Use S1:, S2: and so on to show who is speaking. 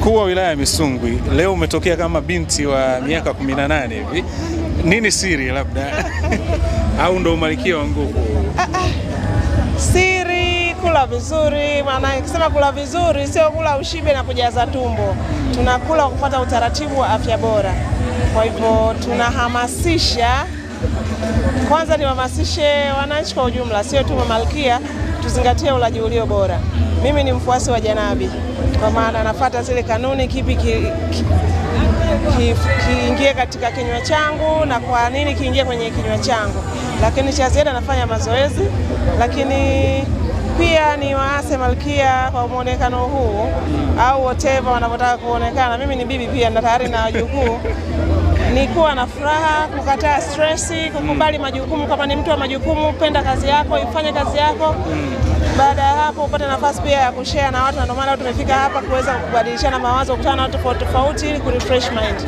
S1: Mkuu wa wilaya ya Misungwi, leo umetokea kama binti wa miaka 18 hivi. Nini siri labda? Au ndo umalikia wa nguvu?
S2: Siri kula vizuri, maana nikisema kula vizuri sio kula ushibe na kujaza tumbo. Tunakula kufuata utaratibu wa afya bora. Kwa hivyo tunahamasisha, kwanza niwahamasishe wananchi kwa ujumla, sio tu Malkia, tuzingatie ulaji ulio bora. Mimi ni mfuasi wa Janabi, kwa maana nafuata zile kanuni, kipi kiingie katika kinywa changu na kwa nini kiingie kwenye kinywa changu. Lakini cha ziada nafanya mazoezi, lakini pia ni waase Malkia kwa muonekano huu au whatever wanapotaka kuonekana. Mimi ni bibi pia na tayari na wajukuu. Ni kuwa na furaha, kukataa stress, kukubali majukumu. Kama ni mtu wa majukumu, penda kazi yako, ifanye kazi yako. Baada ya hapo upate nafasi pia ya kushare na watu, na ndio maana tumefika hapa kuweza kubadilishana mawazo, kukutana na watu tofauti ili ku refresh mind.